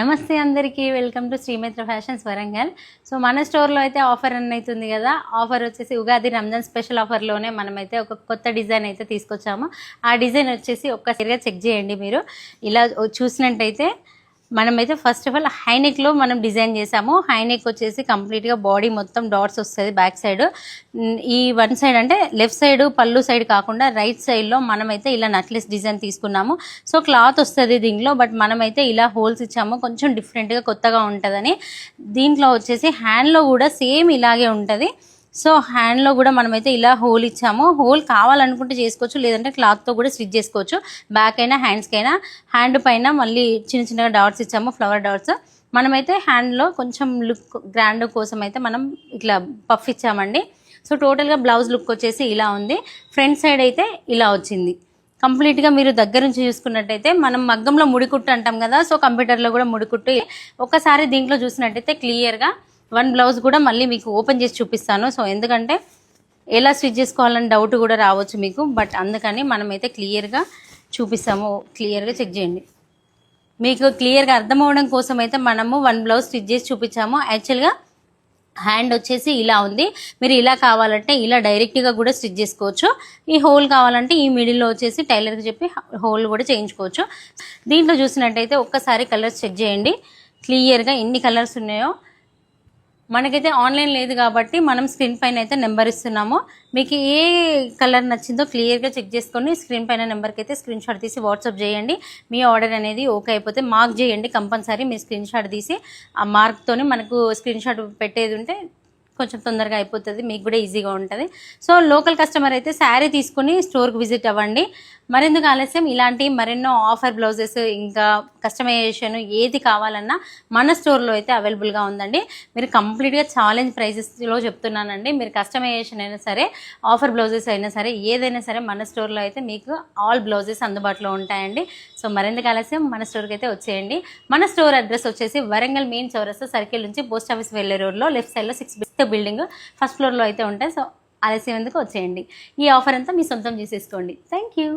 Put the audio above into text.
నమస్తే అందరికీ welcome to Srimitra fashions Warangal. So మన స్టోర్లో అయితే ఆఫర్ రన్ అవుతుంది కదా. ఆఫర్ వచ్చేసి ఉగాది రంజాన్ స్పెషల్ ఆఫర్లోనే మనమైతే ఒక కొత్త డిజైన్ అయితే తీసుకొచ్చాము. ఆ డిజైన్ వచ్చేసి ఒక్కసారిగా చెక్ చేయండి. మీరు ఇలా చూసినట్టయితే మనమైతే ఫస్ట్ ఆఫ్ ఆల్ హైనెక్లో మనం డిజైన్ చేసాము. హైనెక్ వచ్చేసి కంప్లీట్గా బాడీ మొత్తం డాట్స్ వస్తుంది. బ్యాక్ సైడ్ ఈ వన్ సైడ్ అంటే లెఫ్ట్ సైడ్ పళ్ళు సైడ్ కాకుండా రైట్ సైడ్లో మనమైతే ఇలా నెక్లెస్ డిజైన్ తీసుకున్నాము. సో క్లాత్ వస్తుంది దీంట్లో, బట్ మనమైతే ఇలా హోల్స్ ఇచ్చాము. కొంచెం డిఫరెంట్గా కొత్తగా ఉంటుందని. దీంట్లో వచ్చేసి హ్యాండ్లో కూడా సేమ్ ఇలాగే ఉంటుంది. సో హ్యాండ్లో కూడా మనమైతే ఇలా హోల్ ఇచ్చాము. హోల్ కావాలనుకుంటే చేసుకోవచ్చు, లేదంటే క్లాత్తో కూడా స్టిచ్ చేసుకోవచ్చు. బ్యాక్ అయినా హ్యాండ్స్కి అయినా. హ్యాండ్ పైన మళ్ళీ చిన్న చిన్నగా డాట్స్ ఇచ్చాము, ఫ్లవర్ డాట్స్. మనమైతే హ్యాండ్లో కొంచెం లుక్ గ్రాండ్ కోసం అయితే మనం ఇట్లా పఫ్ ఇచ్చామండి. సో టోటల్గా బ్లౌజ్ లుక్ వచ్చేసి ఇలా ఉంది. ఫ్రంట్ సైడ్ అయితే ఇలా వచ్చింది. కంప్లీట్గా మీరు దగ్గర నుంచి చూసుకున్నట్టయితే మనం మగ్గంలో ముడికుట్టు అంటాం కదా, సో కంప్యూటర్లో కూడా ముడికుట్టు. ఒకసారి దీంట్లో చూసినట్టయితే క్లియర్గా వన్ బ్లౌజ్ కూడా మళ్ళీ మీకు ఓపెన్ చేసి చూపిస్తాను. సో ఎందుకంటే ఎలా స్టిచ్ చేసుకోవాలని డౌట్ కూడా రావచ్చు మీకు, బట్ అందుకని మనమైతే క్లియర్గా చూపిస్తాము. క్లియర్గా చెక్ చేయండి. మీకు క్లియర్గా అర్థమవడం కోసం అయితే మనము వన్ బ్లౌజ్ స్టిచ్ చేసి చూపించాము. యాక్చువల్గా హ్యాండ్ వచ్చేసి ఇలా ఉంది. మీరు ఇలా కావాలంటే ఇలా డైరెక్ట్గా కూడా స్టిచ్ చేసుకోవచ్చు. ఈ హోల్ కావాలంటే ఈ మిడిల్లో వచ్చేసి టైలర్కి చెప్పి హోల్ కూడా చేయించుకోవచ్చు. దీంట్లో చూసినట్టయితే ఒక్కసారి కలర్స్ చెక్ చేయండి. క్లియర్గా ఎన్ని కలర్స్ ఉన్నాయో. మనకైతే ఆన్లైన్ లేదు కాబట్టి మనం స్క్రీన్ పైన అయితే నెంబర్ ఇస్తున్నాము. మీకు ఏ కలర్ నచ్చిందో క్లియర్గా చెక్ చేసుకొని స్క్రీన్ పైన నెంబర్కి అయితే స్క్రీన్ షాట్ తీసి వాట్సాప్ చేయండి. మీ ఆర్డర్ అనేది ఓకే అయిపోతే మార్క్ చేయండి కంపల్సరీ. మీ స్క్రీన్ షాట్ తీసి ఆ మార్క్తోని మనకు స్క్రీన్ షాట్ పెట్టేది ఉంటే కొంచెం తొందరగా అయిపోతుంది, మీకు కూడా ఈజీగా ఉంటుంది. సో లోకల్ కస్టమర్ అయితే శారీ తీసుకుని స్టోర్కి విజిట్ అవ్వండి. మరెందుకు ఆలస్యం, ఇలాంటి మరెన్నో ఆఫర్ బ్లౌజెస్ ఇంకా కస్టమైజేషన్ ఏది కావాలన్నా మన స్టోర్లో అయితే అవైలబుల్గా ఉందండి. మీరు కంప్లీట్గా ఛాలెంజ్ ప్రైజెస్లో చెప్తున్నానండి. మీరు కస్టమైజేషన్ అయినా సరే, ఆఫర్ బ్లౌజెస్ అయినా సరే, ఏదైనా సరే మన స్టోర్లో అయితే మీకు ఆల్ బ్లౌజెస్ అందుబాటులో ఉంటాయండి. సో మరెందుకు ఆలస్యం, మన స్టోర్కి అయితే వచ్చేయండి. మన స్టోర్ అడ్రస్ వచ్చేసి వరంగల్ మెయిన్ చౌరస్తా సర్కిల్ నుంచి పోస్ట్ ఆఫీస్ వెళ్ళే రోడ్లో లెఫ్ట్ సైడ్లో 6 బిల్డింగ్ ఫస్ట్ ఫ్లోర్లో అయితే ఉంటాయి. సో ఆలస్యం ఎందుకు, వచ్చేయండి. ఈ ఆఫర్ అంతా మీ సొంతం చేసేసుకోండి. Thank you.